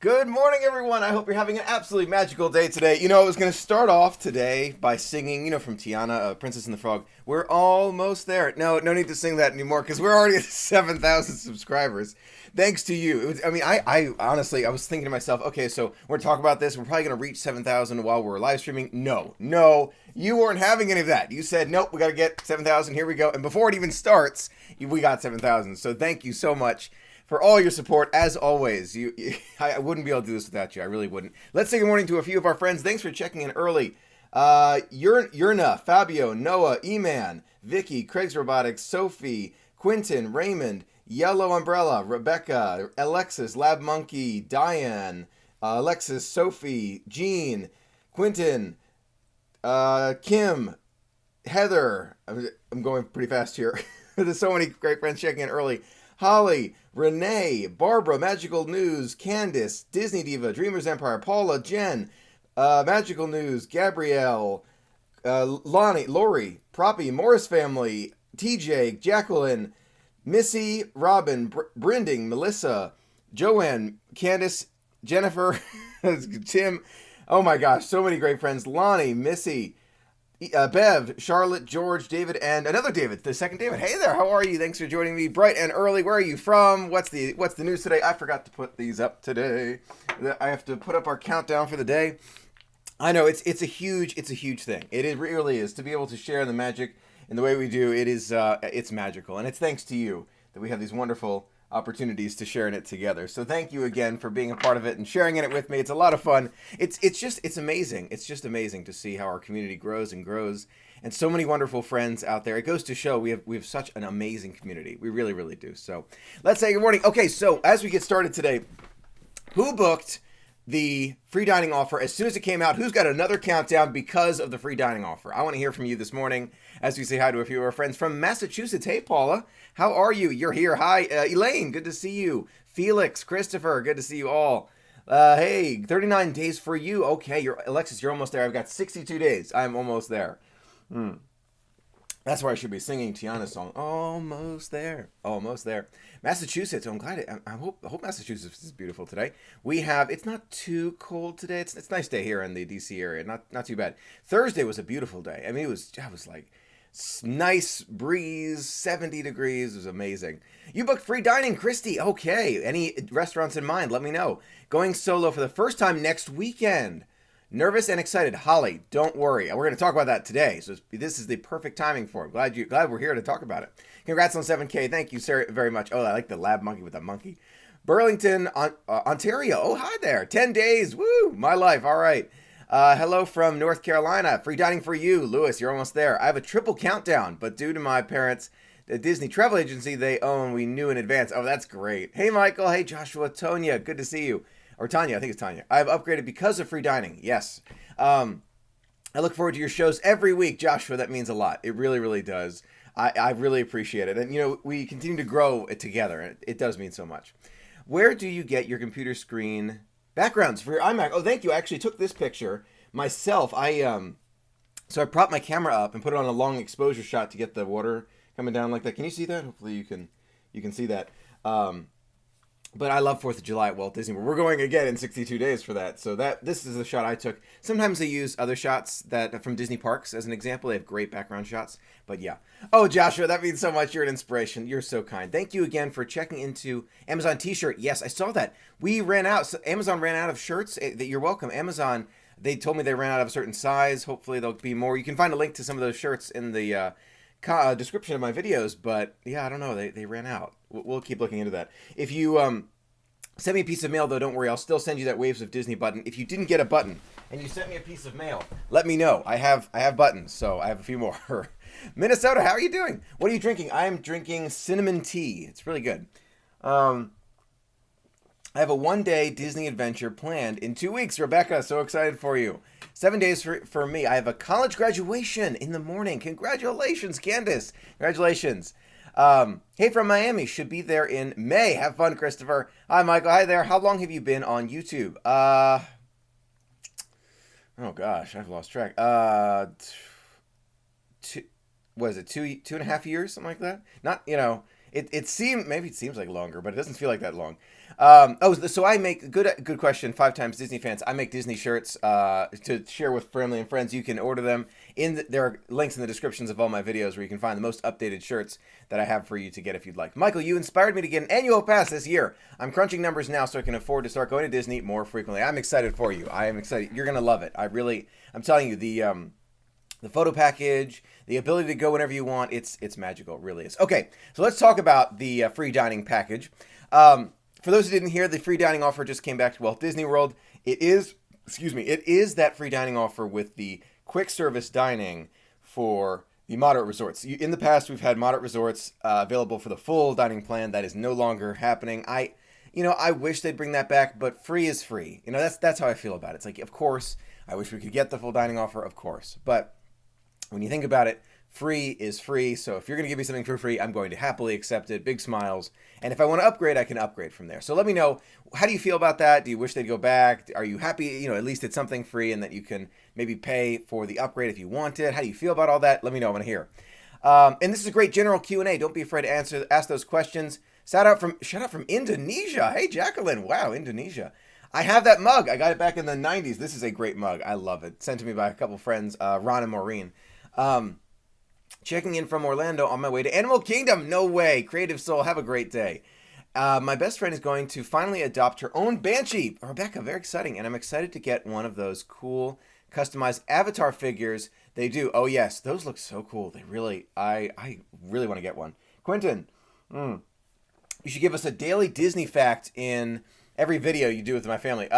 Good morning, everyone. I hope you're having an absolutely magical day today. I was going to start off today by singing, from Tiana, Princess and the Frog. We're almost there. No need to sing that anymore because we're already at 7,000 subscribers. Thanks to you. I honestly, I was thinking to myself, okay, so we're talking about this. We're probably going to reach 7,000 while we're live streaming. No, you weren't having any of that. You said, nope, we got to get 7,000. Here we go. And before it even starts, we got 7,000. So thank you so much for all your support, as always. I wouldn't be able to do this without you. I really wouldn't. Let's say good morning to a few of our friends. Thanks for checking in early. Yurna, Fabio, Noah, E-Man, Vicky, Craig's Robotics, Sophie, Quentin, Raymond, Yellow Umbrella, Rebecca, Alexis, Lab Monkey, Diane, Alexis, Sophie, Jean, Quentin, Kim, Heather. I'm going pretty fast here. There's so many great friends checking in early. Holly, Renee, Barbara, Magical News, Candace, Disney Diva, Dreamers Empire, Paula, Jen, Magical News, Gabrielle, Lonnie, Lori, Proppy, Morris Family, TJ, Jacqueline, Missy, Robin, Brinding, Melissa, Joanne, Candace, Jennifer, Tim. Oh my gosh, so many great friends. Lonnie, Missy, Bev, Charlotte, George, David, and another David, the second David. Hey there, how are you? Thanks for joining me bright and early. Where are you from? What's the news today? I forgot to put these up today. I have to put up our countdown for the day. I know it's a huge thing. It really is to be able to share the magic in the way we do. It is it's magical, and it's thanks to you that we have these wonderful opportunities to share in it together. So thank you again for being a part of it and sharing in it with me. It's a lot of fun. It's amazing. It's just amazing to see how our community grows and grows, and so many wonderful friends out there. It goes to show we have such an amazing community. We really, really do. So let's say good morning. Okay, so as we get started today, who booked the free dining offer as soon as it came out? Who's got another countdown because of the free dining offer? I want to hear from you this morning as we say hi to a few of our friends from Massachusetts. Hey, Paula, how are you? You're here. Hi, Elaine, good to see you. Felix, Christopher, good to see you all. Hey, 39 days for you. Okay, Alexis, you're almost there. I've got 62 days. I'm almost there. That's where I should be singing Tiana's song. Almost there. Almost there. Massachusetts. I'm glad. I hope Massachusetts is beautiful today. It's not too cold today. It's a nice day here in the DC area. Not too bad. Thursday was a beautiful day. I mean, I was like nice breeze, 70 degrees. It was amazing. You booked free dining, Christy. Okay. Any restaurants in mind? Let me know. Going solo for the first time next weekend. Nervous and excited. Holly, don't worry. We're going to talk about that today. So this is the perfect timing for it. Glad we're here to talk about it. Congrats on 7K. Thank you, Sarah, very much. Oh, I like the lab monkey with the monkey. Burlington, Ontario. Oh, hi there. 10 days. Woo, my life. All right. Hello from North Carolina. Free dining for you. Lewis, you're almost there. I have a triple countdown, but due to my parents, the Disney travel agency they own, we knew in advance. Oh, that's great. Hey, Michael. Hey, Joshua. Tonya, good to see you. Or Tanya, I think it's Tanya. I've upgraded because of free dining. Yes. I look forward to your shows every week, Joshua. That means a lot. It really, really does. I really appreciate it. And, we continue to grow it together. And it does mean so much. Where do you get your computer screen backgrounds for your iMac? Oh, thank you. I actually took this picture myself. So I propped my camera up and put it on a long exposure shot to get the water coming down like that. Can you see that? Hopefully you can see that. But I love 4th of July at Walt Disney World. We're going again in 62 days for that. So this is a shot I took. Sometimes they use other shots that from Disney parks as an example. They have great background shots. But yeah. Oh, Joshua, that means so much. You're an inspiration. You're so kind. Thank you again for checking into Amazon t-shirt. Yes, I saw that. We ran out. So Amazon ran out of shirts. You're welcome. Amazon, they told me they ran out of a certain size. Hopefully there'll be more. You can find a link to some of those shirts in the description of my videos, but yeah, I don't know. They ran out. We'll keep looking into that. If you send me a piece of mail, though, don't worry. I'll still send you that Waves of Disney button. If you didn't get a button and you sent me a piece of mail, let me know. I have buttons, so I have a few more. Minnesota, how are you doing? What are you drinking? I am drinking cinnamon tea. It's really good. I have a one-day Disney adventure planned in 2 weeks. Rebecca, so excited for you. 7 days for me. I have a college graduation in the morning. Congratulations, Candace. Congratulations. Hey, from Miami. Should be there in May. Have fun, Christopher. Hi, Michael. Hi there. How long have you been on YouTube? Oh, gosh. I've lost track. What is it? Two and a half years? Something like that? Not, It seems maybe it seems like longer, but it doesn't feel like that long. So I make good question. 5 times Disney fans. I make Disney shirts to share with family and friends. You can order them there are links in the descriptions of all my videos where you can find the most updated shirts that I have for you to get if you'd like. Michael, you inspired me to get an annual pass this year. I'm crunching numbers now so I can afford to start going to Disney more frequently. I'm excited for you. I am excited. You're gonna love it. I'm telling you, the photo package, the ability to go whenever you want, it's magical. It really is. Okay, so let's talk about the free dining package. For those who didn't hear, the free dining offer just came back to Walt Disney World. It is that free dining offer with the quick service dining for the moderate resorts. In the past, we've had moderate resorts available for the full dining plan. That is no longer happening. I wish they'd bring that back, but free is free. That's how I feel about it. It's like, of course, I wish we could get the full dining offer, of course. But when you think about it, free is free. So if you're going to give me something for free, I'm going to happily accept it. Big smiles. And if I want to upgrade, I can upgrade from there. So let me know, how do you feel about that? Do you wish they'd go back? Are you happy, at least it's something free and that you can maybe pay for the upgrade if you want it? How do you feel about all that? Let me know. I want to hear. And this is a great general Q&A. Don't be afraid to ask those questions. Shout out from Indonesia. Hey, Jacqueline. Wow, Indonesia. I have that mug. I got it back in the 90s. This is a great mug. I love it. Sent to me by a couple friends, Ron and Maureen. Checking in from Orlando on my way to Animal Kingdom. No way. Creative Soul, have a great day. My best friend is going to finally adopt her own Banshee. Rebecca, very exciting. And I'm excited to get one of those cool customized avatar figures. They do. Oh, yes. Those look so cool. I really want to get one. Quentin, you should give us a daily Disney fact in every video you do with my family.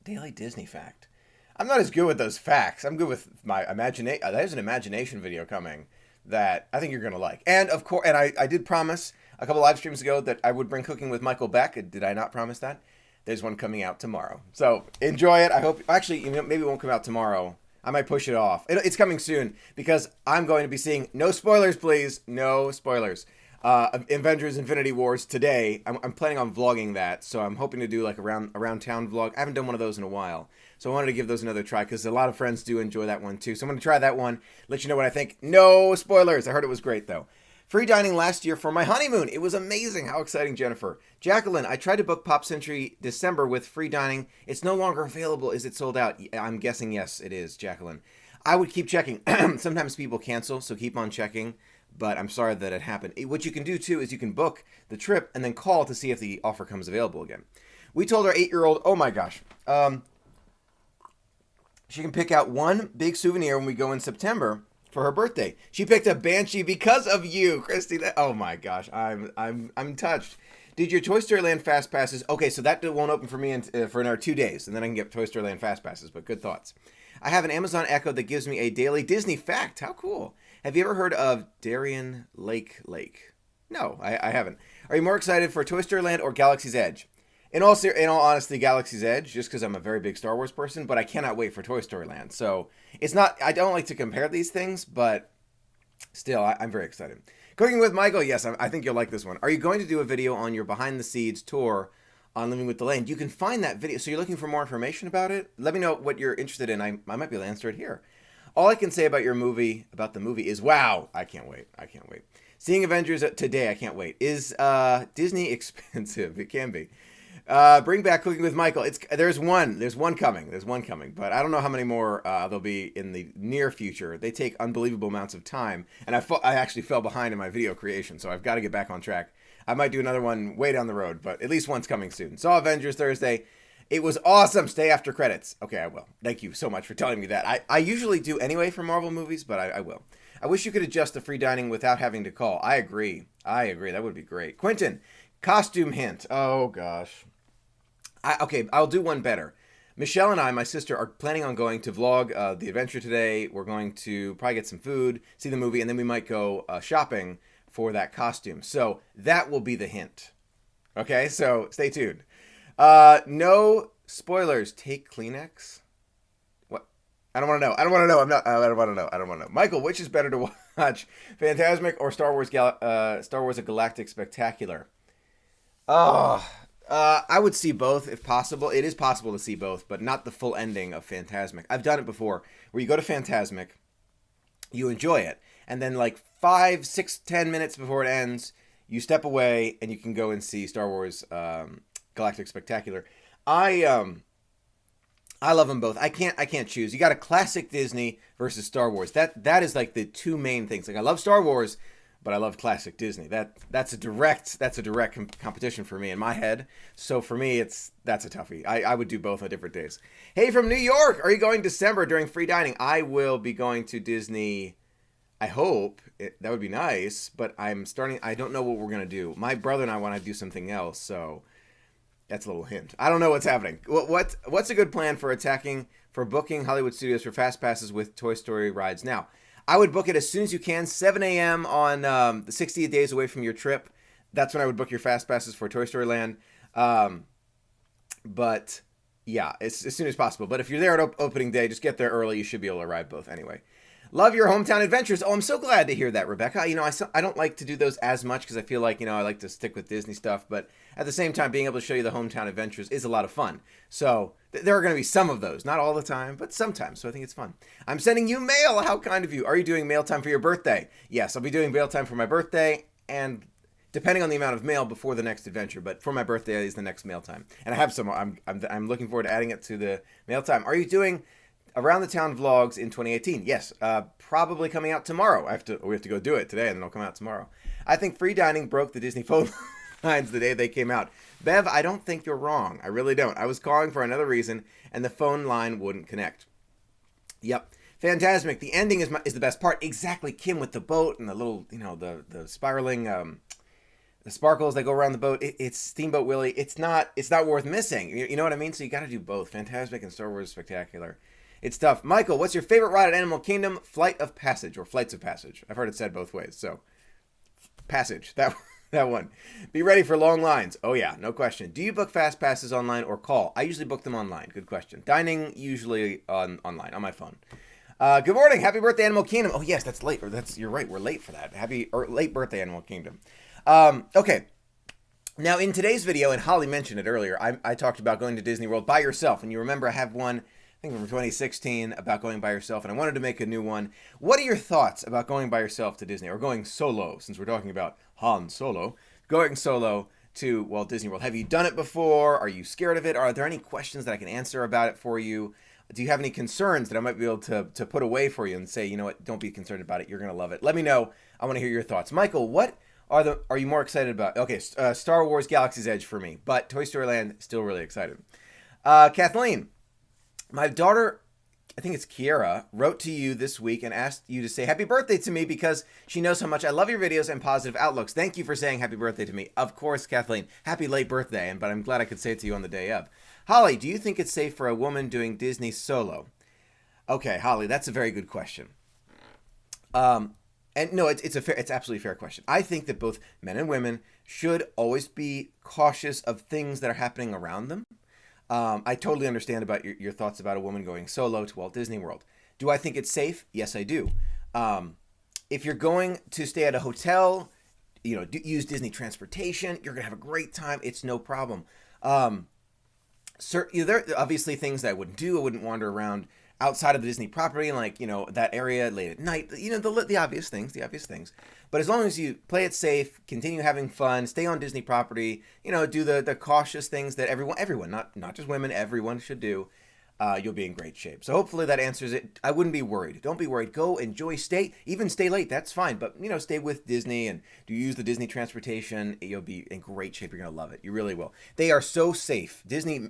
Daily Disney fact. I'm not as good with those facts. I'm good with my imagination. There's an imagination video coming that I think you're going to like. And of course, I did promise a couple live streams ago that I would bring Cooking with Michael back. Did I not promise that? There's one coming out tomorrow. So enjoy it. I hope, actually, maybe it won't come out tomorrow. I might push it off. It's coming soon because I'm going to be seeing, no spoilers, please. No spoilers. Avengers Infinity Wars today. I'm planning on vlogging that. So I'm hoping to do like around town vlog. I haven't done one of those in a while. So I wanted to give those another try because a lot of friends do enjoy that one too. So I'm going to try that one, let you know what I think. No spoilers. I heard it was great though. Free dining last year for my honeymoon. It was amazing. How exciting, Jennifer. Jacqueline, I tried to book Pop Century December with free dining. It's no longer available. Is it sold out? I'm guessing yes, it is, Jacqueline. I would keep checking. Sometimes people cancel, so keep on checking. But I'm sorry that it happened. What you can do too is you can book the trip and then call to see if the offer comes available again. We told our 8-year-old, oh my gosh, she can pick out one big souvenir when we go in September for her birthday. She picked a Banshee because of you, Christy. Oh my gosh, I'm touched. Did your Toy Story Land Fast Passes? Okay, so that won't open for me for another 2 days, and then I can get Toy Story Land Fast Passes. But good thoughts. I have an Amazon Echo that gives me a daily Disney fact. How cool! Have you ever heard of Darien Lake? No, I haven't. Are you more excited for Toy Story Land or Galaxy's Edge? In all honesty, Galaxy's Edge, just because I'm a very big Star Wars person, but I cannot wait for Toy Story Land. So it's not, I don't like to compare these things, but still, I'm very excited. Cooking with Michael, yes, I think you'll like this one. Are you going to do a video on your behind the scenes tour on Living with the Land? You can find that video. So you're looking for more information about it? Let me know what you're interested in. I might be able to answer it here. All I can say about the movie is, wow, I can't wait. Seeing Avengers today, I can't wait. Is Disney expensive? It can be. Bring back Cooking with Michael. There's one coming, but I don't know how many more there'll be in the near future. They take unbelievable amounts of time, and I actually fell behind in my video creation, so I've got to get back on track. I might do another one way down the road, but at least one's coming soon. Saw Avengers Thursday. It was awesome. Stay after credits. Okay, I will. Thank you so much for telling me that. I usually do anyway for Marvel movies, but I will. I wish you could adjust the free dining without having to call. I agree. That would be great. Quentin, costume hint. Oh, gosh. Okay, I'll do one better. Michelle and I, my sister, are planning on going to vlog the adventure today. We're going to probably get some food, see the movie, and then we might go shopping for that costume. So that will be the hint. Okay, so stay tuned. No spoilers. Take Kleenex. What? I don't want to know. I don't want to know. Michael, which is better to watch, Fantasmic or Star Wars A Galactic Spectacular? I would see both if possible. It is possible to see both, but not the full ending of Fantasmic. I've done it before, where you go to Fantasmic, you enjoy it, and then like 5, 6, 10 minutes before it ends, you step away and you can go and see Star Wars Galactic Spectacular. I love them both. I can't choose. You got a classic Disney versus Star Wars. That is like the two main things. Like I love Star Wars, but I love classic Disney. That's a direct competition for me in my head. So for me, that's a toughie. I would do both on different days. Hey, from New York, are you going December during free dining? I will be going to Disney. I hope that would be nice, but I don't know what we're gonna do. My brother and I want to do something else, so that's a little hint. I don't know what's happening. What's a good plan for booking Hollywood Studios for fast passes with Toy Story rides now? I would book it as soon as you can, 7 a.m. on the 60 days away from your trip. That's when I would book your fast passes for Toy Story Land. But yeah, it's as soon as possible. But if you're there at opening day, just get there early. You should be able to ride both anyway. Love your hometown adventures. Oh, I'm so glad to hear that, Rebecca. You know, I don't like to do those as much because I feel like, I like to stick with Disney stuff. But at the same time, being able to show you the hometown adventures is a lot of fun. So there are going to be some of those. Not all the time, but sometimes. So I think it's fun. I'm sending you mail. How kind of you. Are you doing mail time for your birthday? Yes, I'll be doing mail time for my birthday and depending on the amount of mail before the next adventure. But for my birthday is the next mail time. And I have some. I'm looking forward to adding it to the mail time. Are you doing Around the Town vlogs in 2018? Yes, probably coming out tomorrow. We have to go do it today, and then it'll come out tomorrow. I think free dining broke the Disney phone lines the day they came out. Bev, I don't think you're wrong. I really don't. I was calling for another reason, and the phone line wouldn't connect. Yep. Fantasmic. The ending is the best part. Exactly, Kim, with the boat and the little, the spiraling, the sparkles that go around the boat. It's Steamboat Willie. It's not worth missing. You know what I mean? So you got to do both. Fantasmic and Star Wars Spectacular. It's tough. Michael, what's your favorite ride at Animal Kingdom? Flight of Passage or Flights of Passage. I've heard it said both ways. So, Passage. That one. Be ready for long lines. Oh, yeah. No question. Do you book fast passes online or call? I usually book them online. Good question. Dining, usually online, on my phone. Good morning. Happy birthday, Animal Kingdom. Oh, yes, that's late. You're right. We're late for that. Late birthday, Animal Kingdom. Okay. Now, in today's video, and Holly mentioned it earlier, I talked about going to Disney World by yourself. And you remember I have one, I think from 2016, about going by yourself, and I wanted to make a new one. What are your thoughts about going by yourself to Disney, or going solo, since we're talking about Han Solo, going solo to Walt Disney World? Have you done it before? Are you scared of it? Are there any questions that I can answer about it for you? Do you have any concerns that I might be able to put away for you and say, you know what, don't be concerned about it, you're going to love it? Let me know. I want to hear your thoughts. Michael, what are you more excited about? Okay, Star Wars Galaxy's Edge for me, but Toy Story Land, still really excited. Kathleen, my daughter, I think it's Kiera, wrote to you this week and asked you to say happy birthday to me because she knows how much I love your videos and positive outlooks. Thank you for saying happy birthday to me. Of course, Kathleen, happy late birthday, but I'm glad I could say it to you on the day of. Holly, do you think it's safe for a woman doing Disney solo? Okay, Holly, that's a very good question. And no, it's absolutely a fair question. I think that both men and women should always be cautious of things that are happening around them. I totally understand about your thoughts about a woman going solo to Walt Disney World. Do I think it's safe? Yes, I do. If you're going to stay at a hotel, use Disney transportation, you're going to have a great time. It's no problem. There are obviously things that I wouldn't do. I wouldn't wander around outside of the Disney property, like, that area late at night, the obvious things. But as long as you play it safe, continue having fun, stay on Disney property, do the cautious things that everyone, not just women, everyone should do, you'll be in great shape. So hopefully that answers it. I wouldn't be worried. Don't be worried. Go enjoy, stay late. That's fine. But, stay with Disney and do use the Disney transportation. You'll be in great shape. You're going to love it. You really will. They are so safe. Disney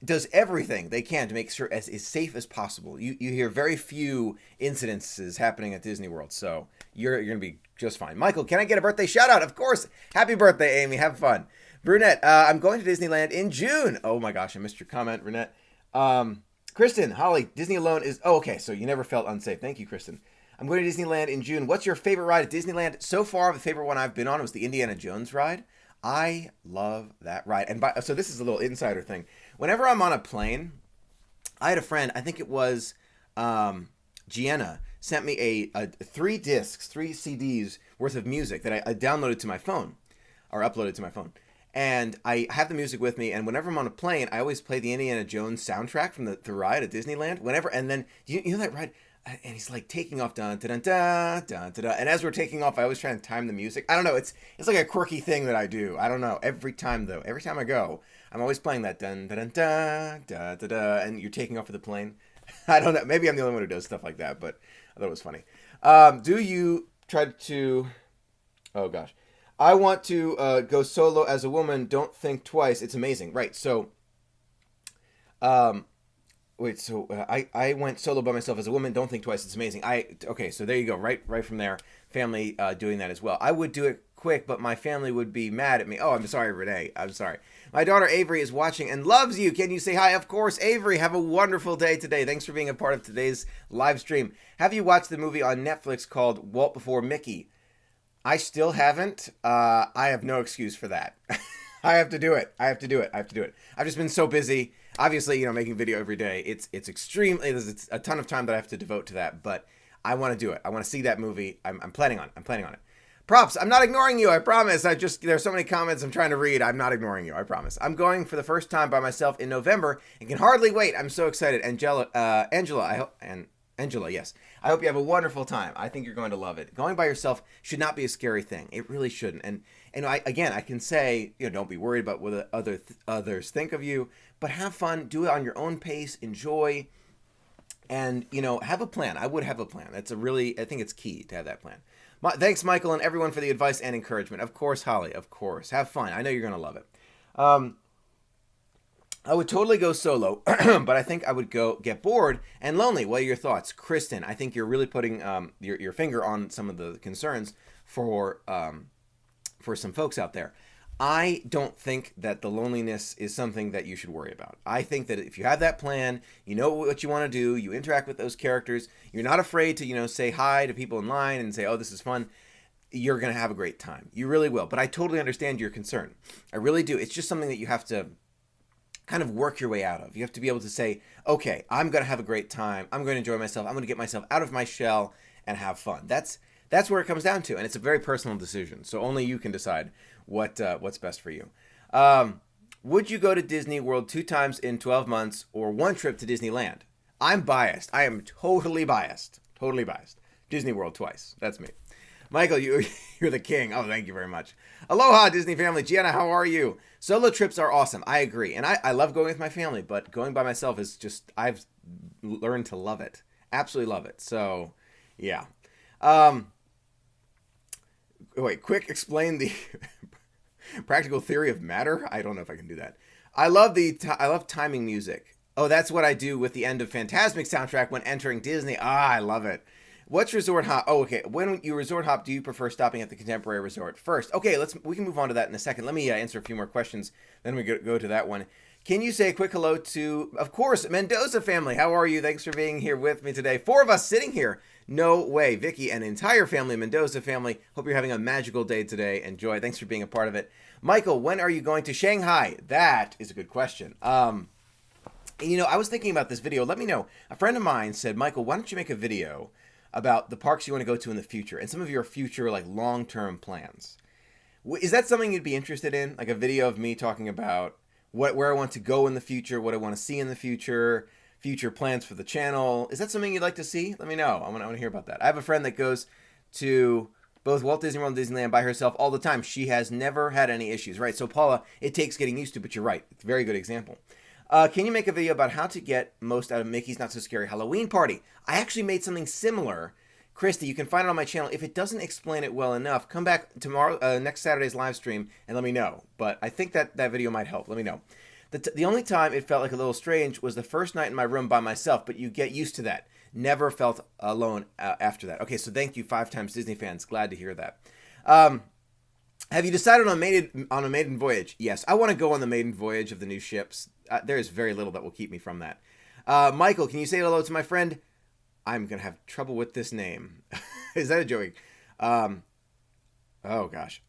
does everything they can to make sure as safe as possible. You hear very few incidences happening at Disney World, so you're going to be just fine. Michael, can I get a birthday shout out? Of course. Happy birthday, Amy. Have fun. Brunette, I'm going to Disneyland in June. Oh my gosh, I missed your comment, Brunette. Kristen, Holly, Disney alone is... Oh, okay, so you never felt unsafe. Thank you, Kristen. I'm going to Disneyland in June. What's your favorite ride at Disneyland? So far, the favorite one I've been on was the Indiana Jones ride. I love that ride. And so this is a little insider thing. Whenever I'm on a plane, I had a friend, I think it was Gianna, sent me a 3 CDs worth of music that I downloaded to my phone, or uploaded to my phone. And I have the music with me, and whenever I'm on a plane, I always play the Indiana Jones soundtrack from the ride at Disneyland. And then, you know that ride? and he's like taking off, dun dun dun dun dun. And as we're taking off, I always try and time the music. I don't know. It's like a quirky thing that I do. I don't know. Every time though, every time I go, I'm always playing that dun dun dun dun dun dun, and you're taking off with the plane. I don't know. Maybe I'm the only one who does stuff like that, but I thought it was funny. Do you try to? Oh gosh, I want to go solo as a woman. Don't think twice. It's amazing, right? So, um, wait. So I went solo by myself as a woman. Don't think twice. It's amazing. Okay. So there you go. Right from there. Family doing that as well. I would do it quick, but my family would be mad at me. Oh, I'm sorry, Renee. I'm sorry. My daughter Avery is watching and loves you. Can you say hi? Of course, Avery. Have a wonderful day today. Thanks for being a part of today's live stream. Have you watched the movie on Netflix called Walt Before Mickey? I still haven't. I have no excuse for that. I have to do it. I have to do it. I've just been so busy. Obviously, making video every day. It's extremely. It's a ton of time that I have to devote to that. But I want to do it. I want to see that movie. I'm planning on it. Props. I'm not ignoring you. I promise. There's so many comments I'm trying to read. I'm not ignoring you. I promise. I'm going for the first time by myself in November and can hardly wait. I'm so excited. Angela. Angela, yes. I hope you have a wonderful time. I think you're going to love it. Going by yourself should not be a scary thing. It really shouldn't. And I can say, don't be worried about what others think of you, but have fun. Do it on your own pace. Enjoy. And, have a plan. I would have a plan. I think it's key to have that plan. Thanks, Michael, and everyone for the advice and encouragement. Of course, Holly, of course. Have fun. I know you're going to love it. I would totally go solo, but I think I would get bored and lonely. What are your thoughts? Kristen, I think you're really putting your finger on some of the concerns for some folks out there. I don't think that the loneliness is something that you should worry about. I think that if you have that plan, you know what you want to do, you interact with those characters, you're not afraid to, say hi to people in line and say, oh, this is fun, you're going to have a great time. You really will. But I totally understand your concern. I really do. It's just something that you have to kind of work your way out of. You have to be able to say, okay, I'm going to have a great time. I'm going to enjoy myself. I'm going to get myself out of my shell and have fun. That's where it comes down to. And it's a very personal decision. So only you can decide what's best for you. Would you go to Disney World 2 times in 12 months or 1 trip to Disneyland? I'm biased. I am totally biased. Totally biased. Disney World twice. That's me. Michael, you're the king. Oh, thank you very much. Aloha, Disney family. Gianna, how are you? Solo trips are awesome. I agree. And I love going with my family, but going by myself is just, I've learned to love it. Absolutely love it. So, yeah. Wait, quick, explain the practical theory of matter? I don't know if I can do that. I love timing music. Oh, that's what I do with the end of Fantasmic soundtrack when entering Disney. I love it. What's resort hop? Oh, okay. When you resort hop, do you prefer stopping at the Contemporary Resort first? Okay, we can move on to that in a second. Let me answer a few more questions. Then we go to that one. Can you say a quick hello to, of course, Mendoza family? How are you? Thanks for being here with me today. 4 of us sitting here. No way. Vicky and entire family, Mendoza family. Hope you're having a magical day today. Enjoy. Thanks for being a part of it. Michael, when are you going to Shanghai? That is a good question. I was thinking about this video. Let me know. A friend of mine said, Michael, why don't you make a video about the parks you want to go to in the future and some of your future, like, long-term plans. Is that something you'd be interested in? Like a video of me talking about where I want to go in the future, what I want to see in the future plans for the channel. Is that something you'd like to see? Let me know. I want to hear about that. I have a friend that goes to both Walt Disney World and Disneyland by herself all the time. She has never had any issues, right? So, Paula, it takes getting used to, but you're right. It's a very good example. Can you make a video about how to get most out of Mickey's Not So Scary Halloween Party? I actually made something similar. Christy, you can find it on my channel. If it doesn't explain it well enough, come back tomorrow, next Saturday's live stream, and let me know. But I think that video might help. Let me know. The only time it felt like a little strange was the first night in my room by myself, but you get used to that. Never felt alone after that. Okay, so thank you, 5 times Disney fans. Glad to hear that. Have you decided on a maiden voyage? Yes, I want to go on the maiden voyage of the new ships. There is very little that will keep me from that. Michael, can you say hello to my friend? I'm going to have trouble with this name. Is that a joke? Oh, gosh.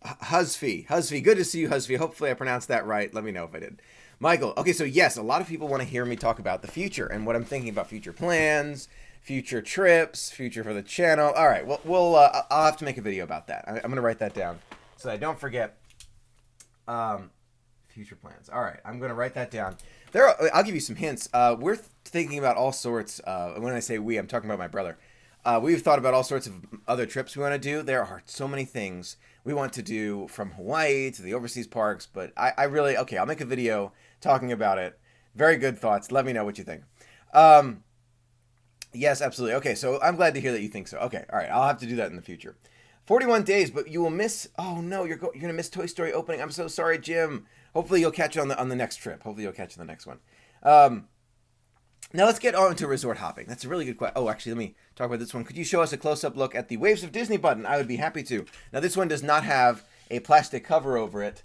Husfy. Good to see you, Husfy. Hopefully I pronounced that right. Let me know if I did. Michael. Okay, so yes, a lot of people want to hear me talk about the future and what I'm thinking about future plans, future trips, future for the channel. All right, well, I'll have to make a video about that. I'm going to write that down so I don't forget. future plans. All right, I'm going to write that down. I'll give you some hints. We're thinking about all sorts. When I say we, I'm talking about my brother. We've thought about all sorts of other trips we want to do. There are so many things we want to do, from Hawaii to the overseas parks. But I really, okay, I'll make a video talking about it. Very good thoughts. Let me know what you think. Yes, absolutely. Okay, so I'm glad to hear that you think so. Okay, all right, I'll have to do that in the future. 41 days, but you will miss. Oh no, you're gonna miss Toy Story opening. I'm so sorry, Jim. Hopefully you'll catch it on the next trip. Hopefully you'll catch it on the next one. Now let's get on to resort hopping. That's a really good question. Oh, actually, let me talk about this one. Could you show us a close-up look at the Waves of Disney button? I would be happy to. Now this one does not have a plastic cover over it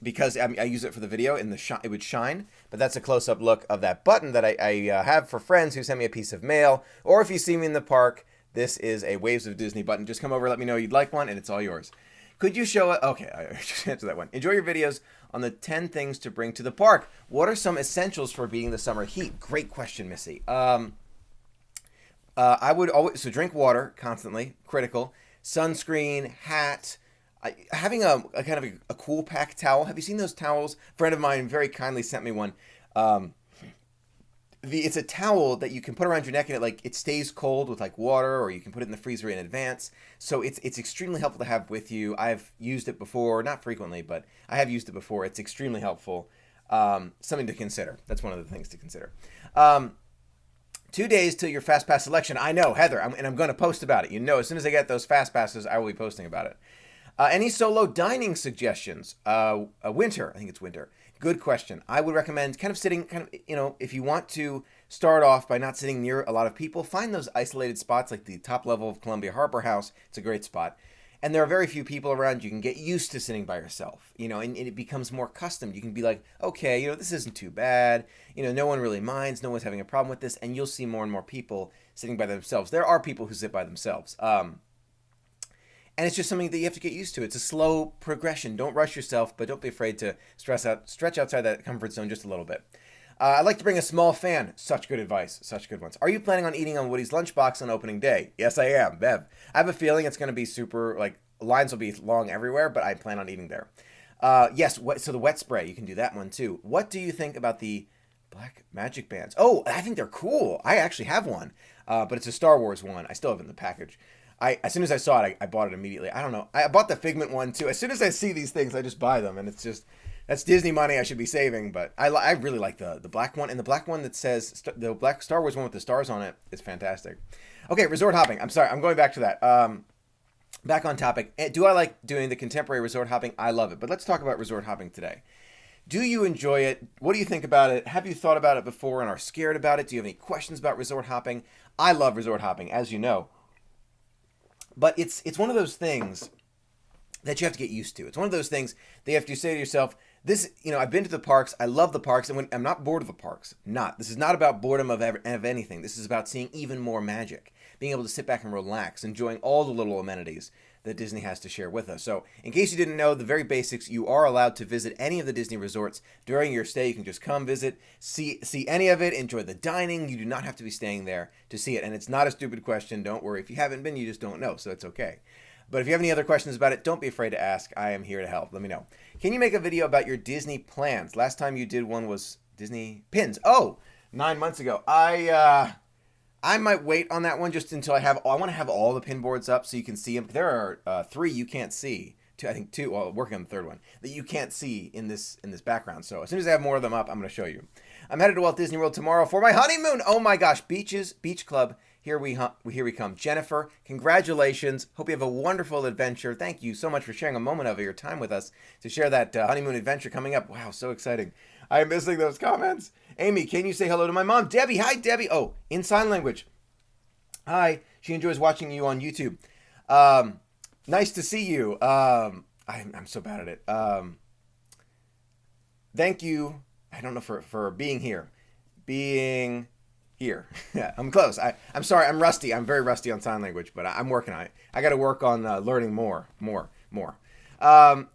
because I use it for the video and it would shine. But that's a close-up look of that button that I have for friends who send me a piece of mail, or if you see me in the park. This is a Waves of Disney button. Just come over, let me know you'd like one, and it's all yours. Could you show it? Okay, I just answered that one. Enjoy your videos on the 10 things to bring to the park. What are some essentials for beating the summer heat? Great question, Missy. I would always, so drink water constantly, critical. Sunscreen, hat, having a kind of a cool pack towel. Have you seen those towels? A friend of mine very kindly sent me one. It's a towel that you can put around your neck, and it stays cold with water, or you can put it in the freezer in advance. So it's extremely helpful to have with you. I've used it before, not frequently, but I have used it before. It's extremely helpful. Something to consider. That's one of the things to consider. 2 days till your Fast Pass selection. I know, Heather, and I'm going to post about it. As soon as I get those Fast Passes, I will be posting about it. Any solo dining suggestions? Winter. I think it's winter. Good question. I would recommend sitting, if you want to start off by not sitting near a lot of people, find those isolated spots like the top level of Columbia Harbor House. It's a great spot. And there are very few people around. You can get used to sitting by yourself, and it becomes more accustomed. You can be like, okay, this isn't too bad. No one really minds. No one's having a problem with this. And you'll see more and more people sitting by themselves. There are people who sit by themselves. And it's just something that you have to get used to. It's a slow progression. Don't rush yourself, but don't be afraid to stretch outside that comfort zone just a little bit. I'd like to bring a small fan. Such good advice. Such good ones. Are you planning on eating on Woody's lunchbox on opening day? Yes, I am, Bev. I have a feeling it's going to be super, lines will be long everywhere, but I plan on eating there. Yes, so the wet spray, you can do that one too. What do you think about the black magic bands? Oh, I think they're cool. I actually have one, but it's a Star Wars one. I still have it in the package. As soon as I saw it, I bought it immediately. I don't know. I bought the Figment one too. As soon as I see these things, I just buy them, and it's just, that's Disney money I should be saving. But I really like the black one, and the black one that says the black Star Wars one with the stars on it is fantastic. Okay, resort hopping. I'm sorry, I'm going back to that. Back on topic. Do I like doing the contemporary resort hopping? I love it. But let's talk about resort hopping today. Do you enjoy it? What do you think about it? Have you thought about it before and are scared about it? Do you have any questions about resort hopping? I love resort hopping, as you know. But it's one of those things that you have to get used to. It's one of those things that you have to say to yourself, I've been to the parks. I love the parks. And I'm not bored of the parks. This is not about boredom of anything. This is about seeing even more magic, being able to sit back and relax, enjoying all the little amenities that Disney has to share with us. So in case you didn't know, the very basics, you are allowed to visit any of the Disney resorts during your stay. You can just come visit, see any of it, enjoy the dining. You do not have to be staying there to see it. And it's not a stupid question. Don't worry. If you haven't been, you just don't know. So it's okay. But if you have any other questions about it, don't be afraid to ask. I am here to help. Let me know. Can you make a video about your Disney plans? Last time you did one was Disney pins. Oh, 9 months ago. I might wait on that one just until I want to have all the pin boards up so you can see them. There are 3 you can't see. I think 2, well, working on the 3rd one, that you can't see in this background. So as soon as I have more of them up, I'm going to show you. I'm headed to Walt Disney World tomorrow for my honeymoon. Oh my gosh, Beach Club. Here we come. Jennifer, congratulations. Hope you have a wonderful adventure. Thank you so much for sharing a moment of your time with us to share that honeymoon adventure coming up. Wow, so exciting. I am missing those comments. Amy, can you say hello to my mom? Debbie, hi, Debbie. Oh, in sign language. Hi, she enjoys watching you on YouTube. Nice to see you. I'm so bad at it. Thank you. I don't know for being here. Being here. Yeah, I'm close. I'm sorry. I'm rusty. I'm very rusty on sign language, but I'm working on it. I got to work on learning more.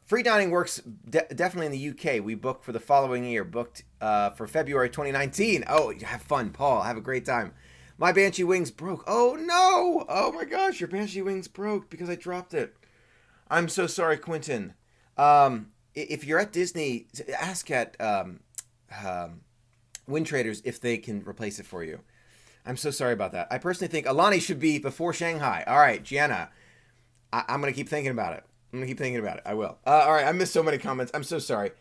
Free dining works definitely in the UK. We booked for the following year. Booked for February 2019. Oh, have fun, Paul. Have a great time. My Banshee wings broke. Oh, no. Oh, my gosh. Your Banshee wings broke because I dropped it. I'm so sorry, Quentin. if you're at Disney, ask at Wind Traders if they can replace it for you. I'm so sorry about that. I personally think Alani should be before Shanghai. All right, Gianna, I'm going to keep thinking about it. I will. All right, I missed so many comments. I'm so sorry.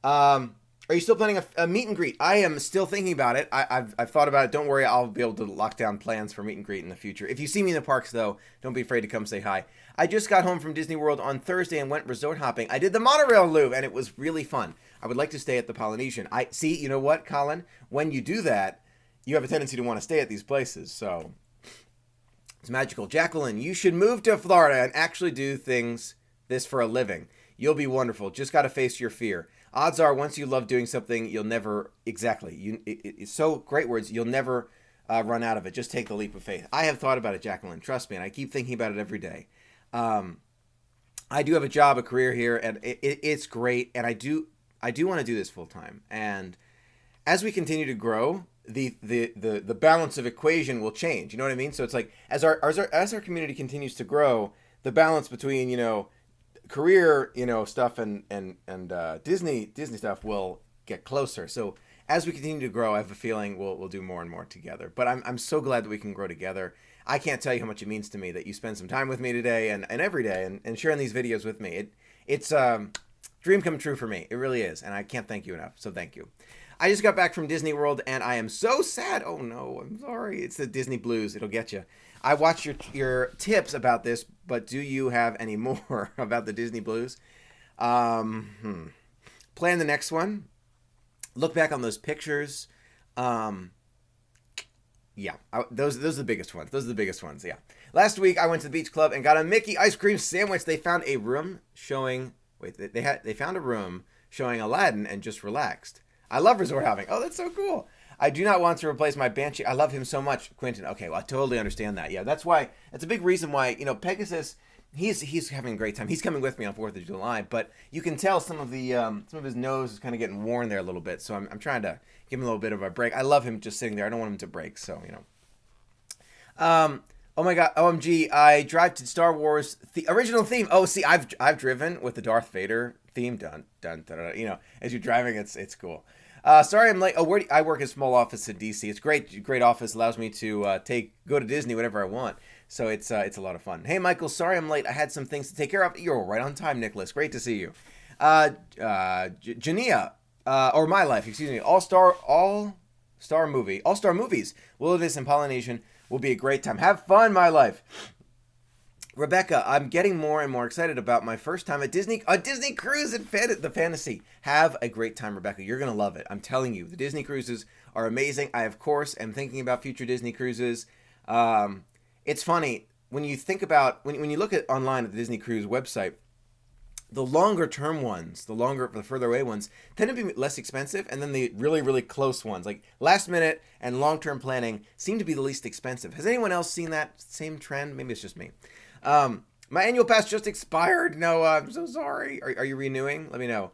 Are you still planning a meet and greet? I am still thinking about it. I've thought about it. Don't worry, I'll be able to lock down plans for meet and greet in the future. If you see me in the parks, though, don't be afraid to come say hi. I just got home from Disney World on Thursday and went resort hopping. I did the monorail loop, and it was really fun. I would like to stay at the Polynesian. You know what, Colin? When you do that, you have a tendency to want to stay at these places, so it's magical. Jacqueline, you should move to Florida and actually do this for a living. You'll be wonderful. Just got to face your fear. Odds are, once you love doing something, you'll never, it's so great words, you'll never run out of it. Just take the leap of faith. I have thought about it, Jacqueline. Trust me, and I keep thinking about it every day. I do have a job, a career here, and it's great, and I do want to do this full time. And as we continue to grow, the balance of equation will change. You know what I mean? So it's like as our community continues to grow, the balance between career stuff and Disney stuff will get closer. So as we continue to grow, I have a feeling we'll do more and more together. But I'm so glad that we can grow together. I can't tell you how much it means to me that you spend some time with me today and every day and sharing these videos with me. It's dream come true for me. It really is, and I can't thank you enough. So thank you. I just got back from Disney World, and I am so sad. Oh, no, I'm sorry. It's the Disney blues. It'll get you. I watched your tips about this, but do you have any more about the Disney blues? Plan the next one. Look back on those pictures. Those are the biggest ones. Yeah. Last week, I went to the beach club and got a Mickey ice cream sandwich. They found a room showing... They found a room showing Aladdin and just relaxed. I love resort hopping. Oh, that's so cool. I do not want to replace my Banshee. I love him so much. Quentin, okay, well, I totally understand that. Yeah, that's a big reason why, Pegasus, he's having a great time. He's coming with me on 4th of July, but you can tell some of his nose is kind of getting worn there a little bit, so I'm trying to give him a little bit of a break. I love him just sitting there. I don't want him to break, so, Oh my God, OMG, I drive to Star Wars, the original theme. Oh, see, I've driven with the Darth Vader theme, dun, dun, dun, dun, dun. As you're driving, it's cool. Sorry I'm late. Oh, I work in a small office in DC. It's great office. Allows me to go to Disney whenever I want. So it's a lot of fun. Hey, Michael, sorry I'm late. I had some things to take care of. You're right on time, Nicholas. Great to see you. Jania, or My Life, excuse me. All-Star Movies. Wilderness and Polynesian will be a great time. Have fun, My Life. Rebecca, I'm getting more and more excited about my first time at Disney, a Disney cruise at the Fantasy. Have a great time, Rebecca. You're going to love it. I'm telling you, the Disney cruises are amazing. I, of course, am thinking about future Disney cruises. It's funny, when you think about, when you look at online at the Disney cruise website, the longer term ones, the further away ones, tend to be less expensive, and then the really, really close ones, like last minute and long-term planning, seem to be the least expensive. Has anyone else seen that same trend? Maybe it's just me. My annual pass just expired. No, I'm so sorry. Are you renewing? Let me know.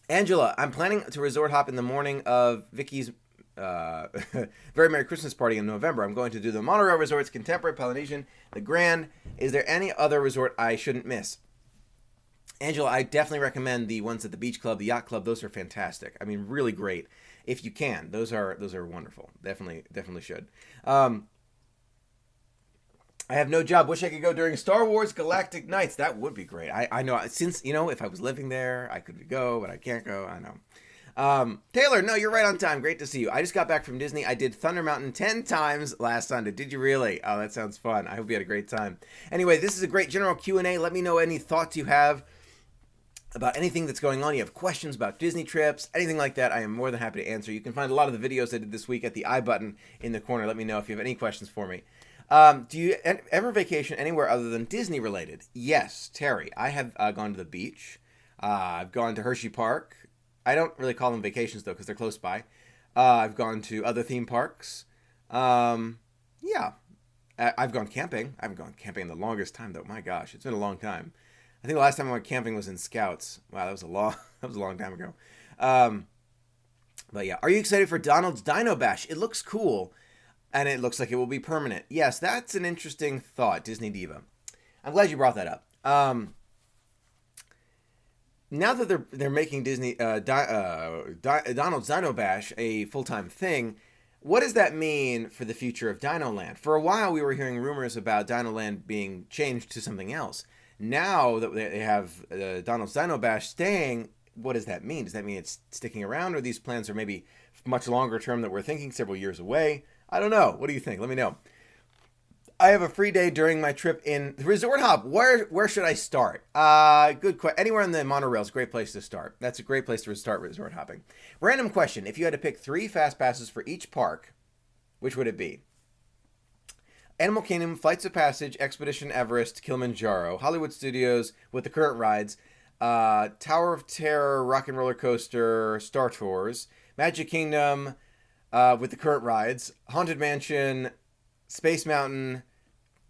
Angela, I'm planning to resort hop in the morning of Vicky's Very Merry Christmas party in November. I'm going to do the monorail resorts, Contemporary, Polynesian, the Grand. Is there any other resort I shouldn't miss? Angela, I definitely recommend the ones at the Beach Club, the Yacht Club. Those are fantastic. I mean, really great. If you can, those are wonderful. Definitely should. I have no job. Wish I could go during Star Wars Galactic Nights. That would be great. I know, since, if I was living there, I could go, but I can't go. I know. Taylor, no, you're right on time. Great to see you. I just got back from Disney. I did Thunder Mountain 10 times last Sunday. Did you really? Oh, that sounds fun. I hope you had a great time. Anyway, this is a great general Q&A. Let me know any thoughts you have about anything that's going on. You have questions about Disney trips, anything like that. I am more than happy to answer. You can find a lot of the videos I did this week at the I button in the corner. Let me know if you have any questions for me. Do you ever vacation anywhere other than Disney related? Yes, Terry. I have gone to the beach. I've gone to Hershey Park. I don't really call them vacations, though, because they're close by. I've gone to other theme parks. Yeah. I've gone camping. I haven't gone camping in the longest time, though. My gosh, it's been a long time. I think the last time I went camping was in Scouts. Wow, that was a long time ago. But yeah. Are you excited for Donald's Dino Bash? It looks cool. And it looks like it will be permanent. Yes, that's an interesting thought, Disney Diva. I'm glad you brought that up. now that they're making Disney Donald's Dino Bash a full-time thing, what does that mean for the future of Dino Land? For a while, we were hearing rumors about Dino Land being changed to something else. Now that they have Donald's Dino Bash staying, what does that mean? Does that mean it's sticking around, or these plans are maybe much longer term that we're thinking several years away? I don't know. What do you think? Let me know. I have a free day during my trip in Resort Hop. Where should I start? Good question. Anywhere on the monorail is a great place to start. That's a great place to start resort hopping. Random question. If you had to pick 3 fast passes for each park, which would it be? Animal Kingdom, Flights of Passage, Expedition Everest, Kilimanjaro, Hollywood Studios with the current rides, Tower of Terror, Rock and Roller Coaster, Star Tours, Magic Kingdom with the current rides, Haunted Mansion, Space Mountain.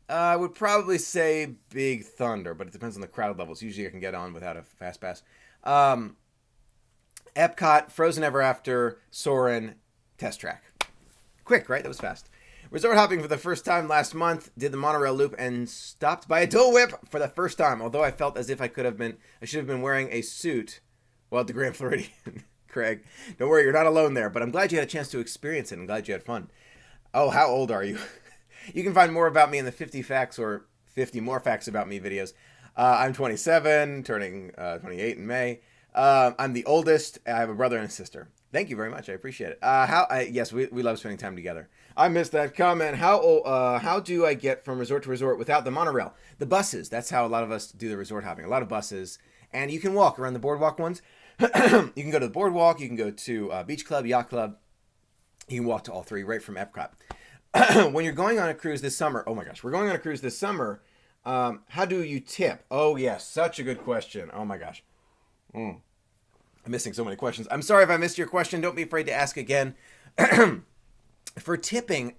I would probably say Big Thunder, but it depends on the crowd levels. Usually I can get on without a fast pass. Epcot, Frozen Ever After, Soarin', Test Track. Quick, right? That was fast. Resort hopping for the first time last month. Did the monorail loop and stopped by a Dole Whip for the first time. Although I felt as if I should have been wearing a suit while at the Grand Floridian. Craig, don't worry, you're not alone there. But I'm glad you had a chance to experience it. I'm glad you had fun. Oh, how old are you? You can find more about me in the 50 Facts or 50 More Facts About Me videos. I'm 27, turning 28 in May. I'm the oldest. I have a brother and a sister. Thank you very much. I appreciate it. Yes, we love spending time together. I missed that comment. How do I get from resort to resort without the monorail? The buses. That's how a lot of us do the resort hopping. A lot of buses. And you can walk around the boardwalk ones. You can go to the boardwalk. You can go to Beach Club, Yacht Club. You can walk to all 3 right from Epcot. When you're going on a cruise this summer, oh my gosh, we're going on a cruise this summer. How do you tip? Oh yes, such a good question. Oh my gosh. I'm missing so many questions. I'm sorry if I missed your question. Don't be afraid to ask again. For tipping,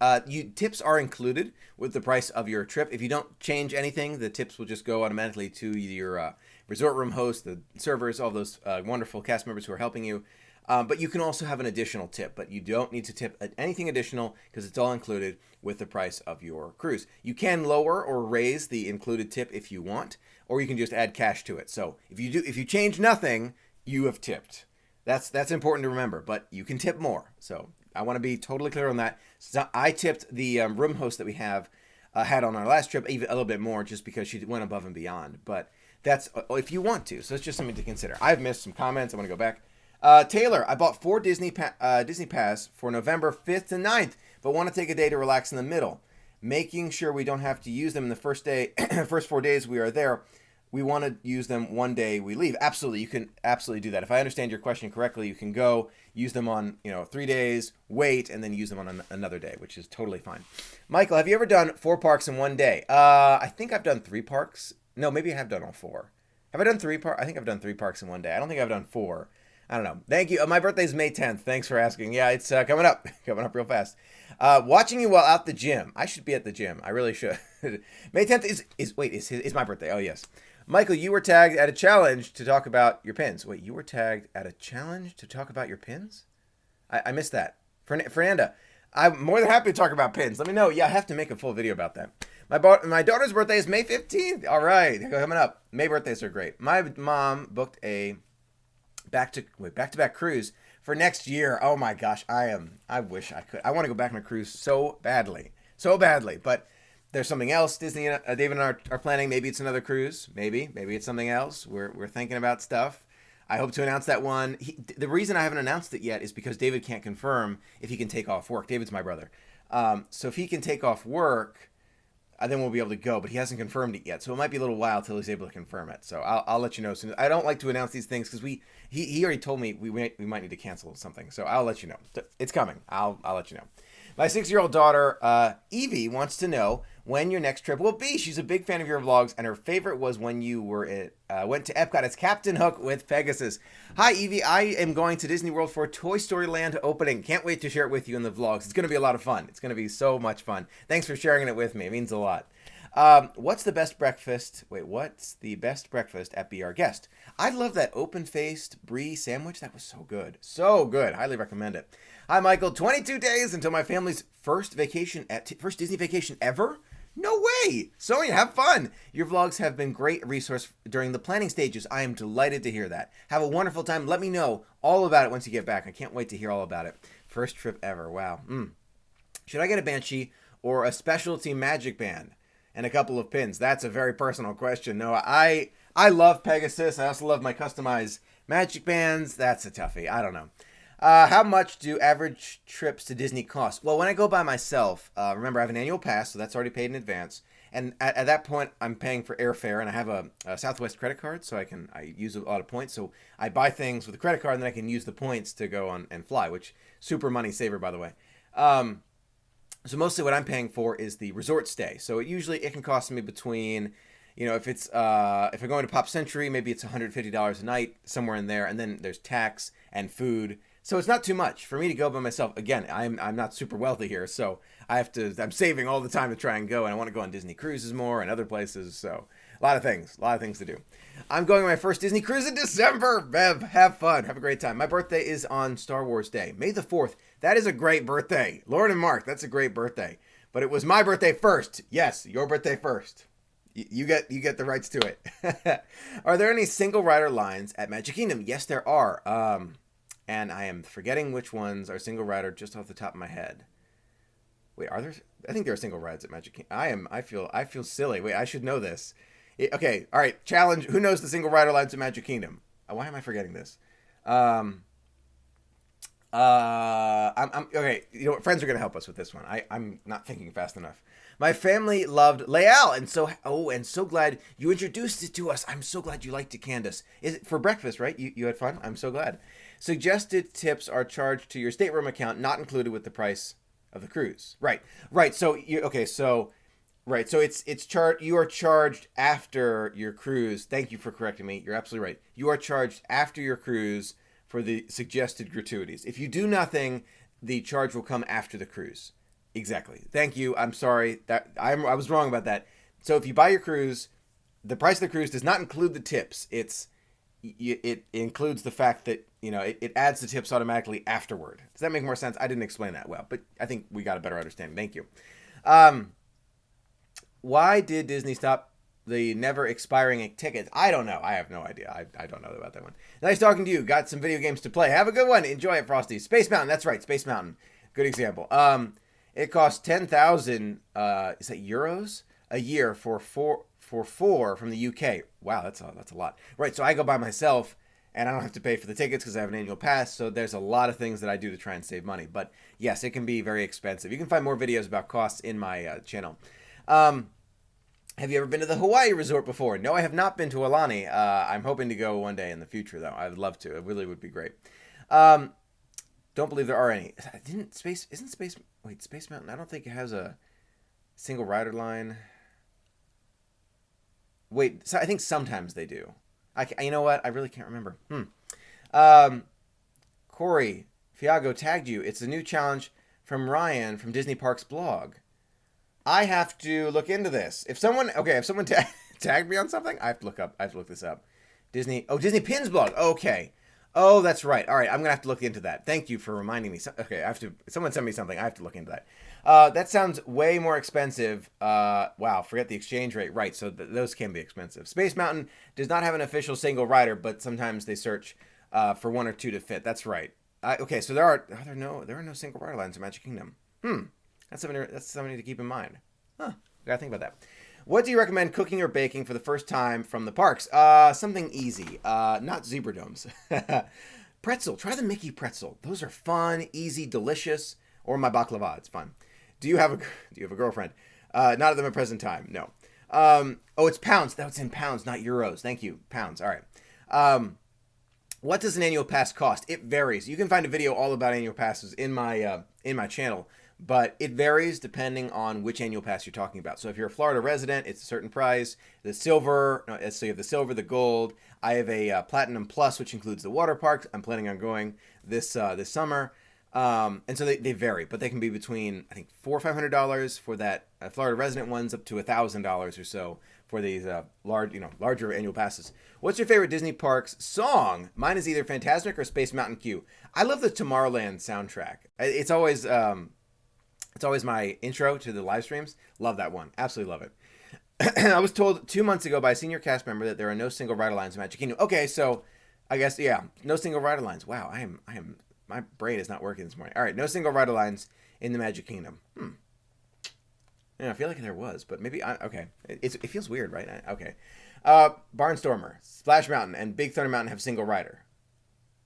tips are included with the price of your trip. If you don't change anything, the tips will just go automatically to your resort room host, the servers, all those wonderful cast members who are helping you. But you can also have an additional tip, but you don't need to tip anything additional because it's all included with the price of your cruise. You can lower or raise the included tip if you want, or you can just add cash to it. So if you change nothing, you have tipped. That's important to remember, but you can tip more. So I want to be totally clear on that. So I tipped the room host that we had on our last trip even a little bit more just because she went above and beyond. But that's if you want to. So it's just something to consider. I've missed some comments. I want to go back. Taylor, I bought 4 Disney Pass for November 5th to 9th, but want to take a day to relax in the middle. Making sure we don't have to use them in the first 4 days we are there. We want to use them one day we leave. Absolutely, you can absolutely do that. If I understand your question correctly, you can go use them on 3 days, wait, and then use them on another day, which is totally fine. Michael, have you ever done 4 parks in one day? I think I've done 3 parks. No, maybe I have done all 4. Have I done 3 parks? I think I've done 3 parks in one day. I don't think I've done 4. I don't know. Thank you. My birthday's May 10th. Thanks for asking. Yeah, it's coming up. Coming up real fast. Watching you while out the gym. I should be at the gym. I really should. May 10th is my birthday. Oh, yes. Michael, you were tagged at a challenge to talk about your pins. Wait, you were tagged at a challenge to talk about your pins? I missed that. Fernanda, I'm more than happy to talk about pins. Let me know. Yeah, I have to make a full video about that. My daughter's birthday is May 15th. All right. Coming up. May birthdays are great. My mom booked a back-to-back cruise for next year. Oh my gosh, I wish I could. I want to go back on a cruise so badly, but there's something else Disney, David and I are planning. Maybe it's another cruise. Maybe it's something else. We're thinking about stuff. I hope to announce that one. The reason I haven't announced it yet is because David can't confirm if he can take off work. David's my brother. So if he can take off work, then we'll be able to go, but he hasn't confirmed it yet. So it might be a little while till he's able to confirm it. So I'll let you know soon. I don't like to announce these things because he already told me we might need to cancel something. So I'll let you know. It's coming. I'll let you know. My 6-year-old daughter, Evie, wants to know when your next trip will be. She's a big fan of your vlogs, and her favorite was when you went to Epcot as Captain Hook with Pegasus. Hi, Evie. I am going to Disney World for Toy Story Land opening. Can't wait to share it with you in the vlogs. It's going to be a lot of fun. It's going to be so much fun. Thanks for sharing it with me. It means a lot. What's the best breakfast at Be Our Guest? I love that open-faced brie sandwich. That was so good. So good. Highly recommend it. Hi, Michael. 22 days until my family's first Disney vacation ever. No way! Sonia, have fun! Your vlogs have been great resource during the planning stages. I am delighted to hear that. Have a wonderful time. Let me know all about it once you get back. I can't wait to hear all about it. First trip ever. Wow. Should I get a Banshee or a specialty magic band? And a couple of pins. That's a very personal question. No, I love Pegasus. I also love my customized magic bands. That's a toughie. I don't know. How much do average trips to Disney cost? Well, when I go by myself, remember I have an annual pass, so that's already paid in advance. And at that point, I'm paying for airfare, and I have a Southwest credit card, so I use a lot of points. So I buy things with a credit card, and then I can use the points to go on and fly, which super money saver, by the way. So mostly what I'm paying for is the resort stay. So it can cost me between, if I'm going to Pop Century, maybe it's $150 a night, somewhere in there, and then there's tax and food. So it's not too much for me to go by myself. Again, I'm not super wealthy here, so I'm saving all the time to try and go, and I want to go on Disney cruises more and other places. So a lot of things to do. I'm going on my first Disney cruise in December. Bev, have fun. Have a great time. My birthday is on Star Wars Day, May the 4th. That is a great birthday. Lauren and Mark, that's a great birthday. But it was my birthday first. Yes, your birthday first. You get the rights to it. Are there any single rider lines at Magic Kingdom? Yes, there are. And I am forgetting which ones are single rider just off the top of my head. Wait, are there? I think there are single rides at Magic Kingdom. I feel silly. Wait, I should know this. Okay, all right. Challenge. Who knows the single rider lines at Magic Kingdom? Why am I forgetting this? I'm okay. You know what? Friends are gonna help us with this one. I'm not thinking fast enough. My family loved Leal, and so glad you introduced it to us. I'm so glad you liked it, Candace. Is it for breakfast, right? You had fun? I'm so glad. Suggested tips are charged to your stateroom account, not included with the price of the cruise. Right. So it's charged. You are charged after your cruise. Thank you for correcting me. You're absolutely right. You are charged after your cruise for the suggested gratuities. If you do nothing, the charge will come after the cruise. Exactly. Thank you. I'm sorry that I was wrong about that. So if you buy your cruise, the price of the cruise does not include the tips. It includes the fact that, it adds the tips automatically afterward. Does that make more sense? I didn't explain that well, but I think we got a better understanding. Thank you. Why did Disney stop the never expiring tickets? I don't know. I have no idea. I don't know about that one. Nice talking to you. Got some video games to play. Have a good one. Enjoy it, Frosty. Space Mountain. That's right. Space Mountain. Good example. It costs 10,000 is that euros a year for four from the UK. Wow, that's a lot. Right, so I go by myself and I don't have to pay for the tickets because I have an annual pass. So there's a lot of things that I do to try and save money. But yes, it can be very expensive. You can find more videos about costs in my channel. Have you ever been to the Hawaii resort before? No, I have not been to Aulani. I'm hoping to go one day in the future, though. I would love to. It really would be great. Don't believe there are any. Space Mountain? I don't think it has a single rider line. Wait, so I think sometimes they do. You know what? I really can't remember. Corey Fiago tagged you. It's a new challenge from Ryan from Disney Parks blog. I have to look into this. If someone tagged me on something, I have to look this up. Disney Pins blog. Okay. Oh, that's right. All right, I'm gonna have to look into that. Thank you for reminding me. Okay, someone sent me something. I have to look into that. That sounds way more expensive. Wow, forget the exchange rate. Right, so those can be expensive. Space Mountain does not have an official single rider, but sometimes they search for one or two to fit. That's right. Okay, so there are no single rider lines in Magic Kingdom. That's something to keep in mind. Gotta think about that. What do you recommend cooking or baking for the first time from the parks? Something easy. Not zebra domes. Pretzel. Try the Mickey pretzel. Those are fun, easy, delicious. Or my baklava. It's fun. Do you have a girlfriend? Not at the present time. No. It's pounds. That's in pounds, not euros. Thank you. Pounds. All right. What does an annual pass cost? It varies. You can find a video all about annual passes in my channel. But it varies depending on which annual pass you're talking about. So if you're a Florida resident, it's a certain price. So you have the silver, the gold. I have a Platinum Plus, which includes the water parks. I'm planning on going this summer. And so they vary, but they can be between, I think, $400 or $500 for that Florida resident ones, up to $1,000 or so for these larger annual passes. What's your favorite Disney Parks song? Mine is either Fantasmic or Space Mountain Q. I love the Tomorrowland soundtrack. It's always It's always my intro to the live streams. Love that one. Absolutely love it. I was told 2 months ago by a senior cast member that there are no single rider lines in Magic Kingdom. Okay, so I guess, yeah, no single rider lines. Wow, my brain is not working this morning. All right, no single rider lines in the Magic Kingdom. Yeah, I feel like there was, but maybe, okay. It feels weird, right? Okay. Barnstormer, Splash Mountain, and Big Thunder Mountain have single rider.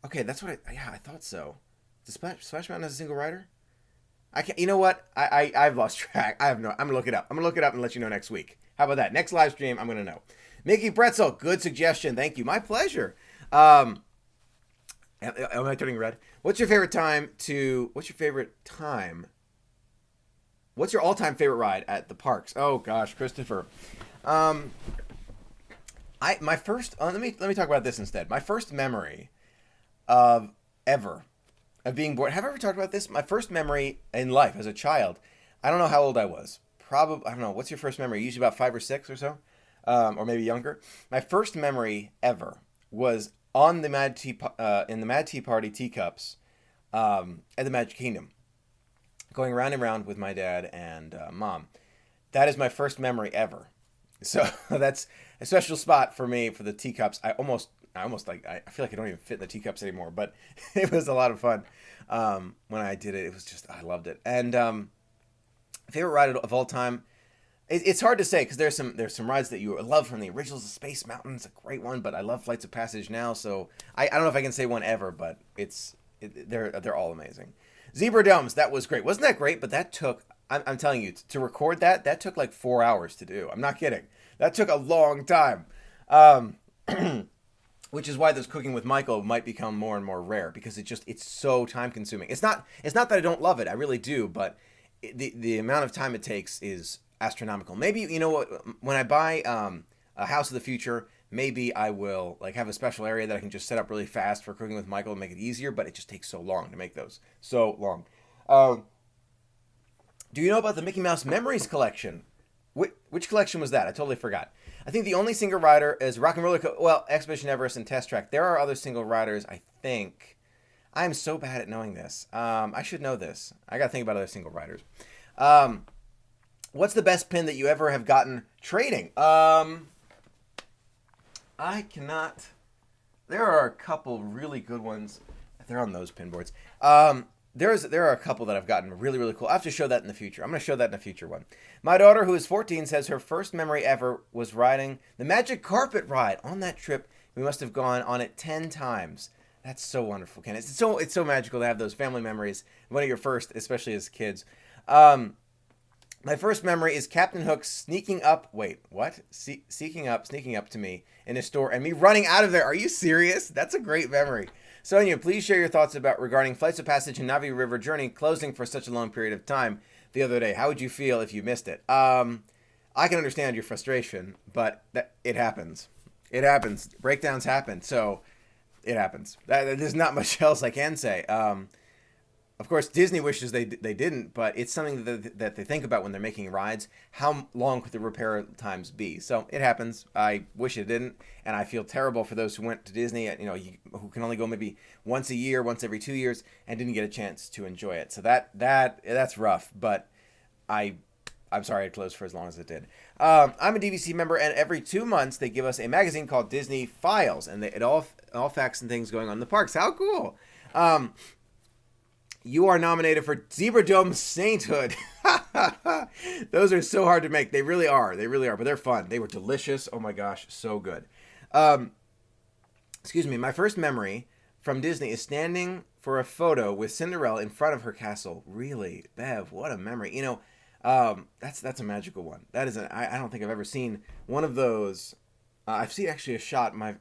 Okay, that's what I thought so. Does Splash Mountain has a single rider? I can't, you know what? I've lost track. I'm gonna look it up. I'm gonna look it up and let you know next week. How about that? Next live stream, I'm gonna know. Mickey Pretzel, good suggestion. Thank you. My pleasure. Am I turning red? What's your favorite time? What's your all-time favorite ride at the parks? Oh gosh, Christopher. Let me talk about this instead. My first memory of being born. Have I ever talked about this? My first memory in life as a child. I don't know how old I was. Probably, I don't know. What's your first memory? Usually about 5 or 6 or so, or maybe younger. My first memory ever was on the in the Mad Tea Party teacups at the Magic Kingdom, going round and round with my dad and mom. That is my first memory ever. So that's a special spot for me for the teacups. I almost like, I feel like I don't even fit in the teacups anymore, but it was a lot of fun. When I did it, it was just, I loved it. And favorite ride of all time, it's hard to say because there's some rides that you love from the originals. The Space Mountain's a great one, but I love Flights of Passage now, so I don't know if I can say one ever, but they're all amazing. Zebra Domes, that was great. Wasn't that great? But that took, I'm telling you, to record that took like 4 hours to do. I'm not kidding. That took a long time. Which is why this Cooking with Michael might become more and more rare because it's so time consuming. It's not that I don't love it. I really do, but the amount of time it takes is astronomical. Maybe, you know what, when I buy a House of the Future, maybe I will like have a special area that I can just set up really fast for Cooking with Michael and make it easier, but it just takes so long to make those. So long. Do you know about the Mickey Mouse Memories collection? Which collection was that? I totally forgot. I think the only single rider is Rock and Roller Expedition Everest and Test Track. There are other single riders, I think. I am so bad at knowing this. I should know this. I got to think about other single riders. What's the best pin that you ever have gotten trading? I cannot. There are a couple really good ones. They're on those pin boards. There are a couple that I've gotten really, really cool. I have to show that in the future. I'm going to show that in a future one. My daughter, who is 14, says her first memory ever was riding the Magic Carpet ride. On that trip, we must have gone on it 10 times. That's so wonderful, Ken. It's so magical to have those family memories. One of your first, especially as kids. My first memory is Captain Hook sneaking up to me in a store and me running out of there. Are you serious? That's a great memory. Sonia, please share your thoughts regarding Flights of Passage and Navi River Journey closing for such a long period of time the other day. How would you feel if you missed it? I can understand your frustration, but it happens. It happens. Breakdowns happen, so it happens. There's not much else I can say. Of course, Disney wishes they didn't, but it's something that they think about when they're making rides. How long could the repair times be? So it happens. I wish it didn't, and I feel terrible for those who went to Disney, who can only go maybe once a year, once every 2 years, and didn't get a chance to enjoy it. So that's rough, but I'm sorry it closed for as long as it did. I'm a DVC member, and every 2 months they give us a magazine called Disney Files, and it all facts and things going on in the parks. How cool! You are nominated for Zebra Dome Sainthood. Those are so hard to make. They really are. But they're fun. They were delicious. Oh my gosh, so good. Excuse me. My first memory from Disney is standing for a photo with Cinderella in front of her castle. Really, Bev, what a memory. That's a magical one. That is I don't think I've ever seen one of those. I've seen actually a shot. My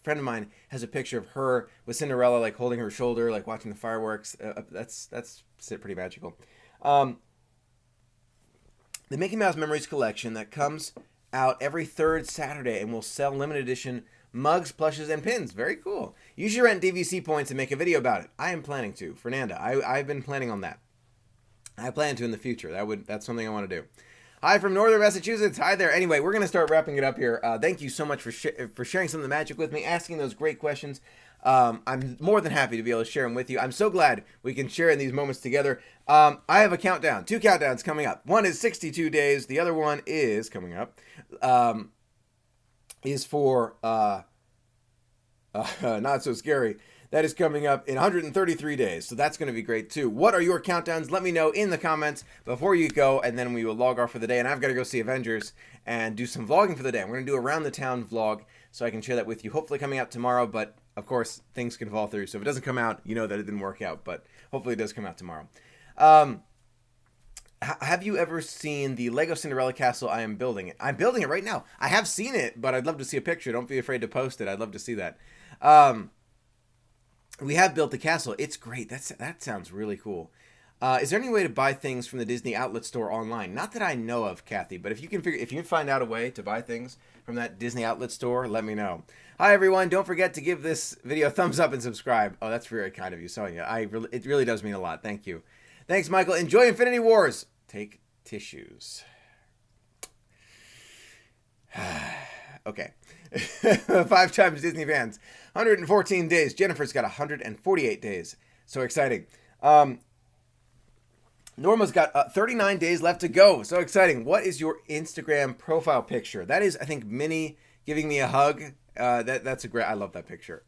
friend of mine has a picture of her with Cinderella, like holding her shoulder, like watching the fireworks. That's pretty magical. The Mickey Mouse Memories collection that comes out every third Saturday and will sell limited edition mugs, plushes, and pins. Very cool. You should rent DVC points and make a video about it. I am planning to. Fernanda, I've been planning on that. I plan to in the future. That's something I want to do. Hi from Northern Massachusetts. Hi there. Anyway, we're going to start wrapping it up here. Thank you so much for sharing some of the magic with me, asking those great questions. I'm more than happy to be able to share them with you. I'm so glad we can share in these moments together. I have a countdown, 2 countdowns coming up. One is 62 days. The other one is coming up, is for Not So Scary. That is coming up in 133 days, so that's going to be great too. What are your countdowns? Let me know in the comments before you go, and then we will log off for the day. And I've got to go see Avengers and do some vlogging for the day. We're going to do a around the town vlog, so I can share that with you. Hopefully coming out tomorrow, but of course things can fall through. So if it doesn't come out, you know that it didn't work out, but hopefully it does come out tomorrow. Have you ever seen the Lego Cinderella castle I am building? I'm building it right now. I have seen it, but I'd love to see a picture. Don't be afraid to post it. I'd love to see that. We have built the castle. It's great. That sounds really cool. Is there any way to buy things from the Disney outlet store online? Not that I know of, Kathy, but if you can find out a way to buy things from that Disney outlet store, let me know. Hi everyone. Don't forget to give this video a thumbs up and subscribe. Oh, that's very kind of you, Sonia. It really does mean a lot. Thank you. Thanks, Michael. Enjoy Infinity Wars. Take tissues. Okay. 5 times Disney fans. 114 days. Jennifer's got 148 days. So exciting. Norma's got 39 days left to go. So exciting. What is your Instagram profile picture? That is, I think, Minnie giving me a hug. That's a great. I love that picture.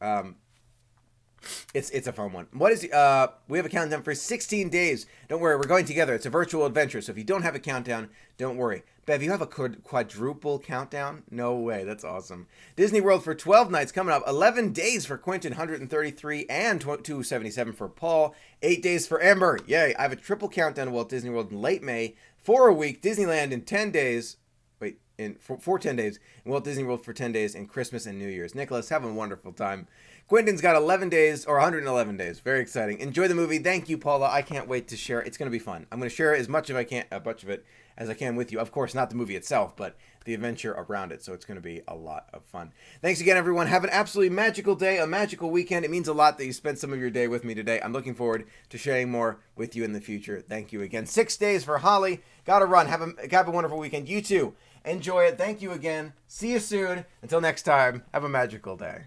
It's a fun one. What is we have a countdown for 16 days. Don't worry, we're going together. It's a virtual adventure. So if you don't have a countdown, don't worry. Bev, you have a quadruple countdown? No way. That's awesome. Disney World for 12 nights coming up. 11 days for Quentin, 133, and 277 for Paul. 8 days for Amber. Yay. I have a triple countdown to Walt Disney World in late May. For a week. Disneyland in 10 days. Wait, for 10 days. And Walt Disney World for 10 days. And Christmas and New Year's. Nicholas, have a wonderful time. Quentin's got 11 days, or 111 days. Very exciting. Enjoy the movie. Thank you, Paula. I can't wait to share. It's going to be fun. I'm going to share as much of it as I can with you. Of course, not the movie itself, but the adventure around it. So it's going to be a lot of fun. Thanks again, everyone. Have an absolutely magical day, a magical weekend. It means a lot that you spent some of your day with me today. I'm looking forward to sharing more with you in the future. Thank you again. 6 days for Holly. Gotta run. Have a wonderful weekend. You too. Enjoy it. Thank you again. See you soon. Until next time, have a magical day.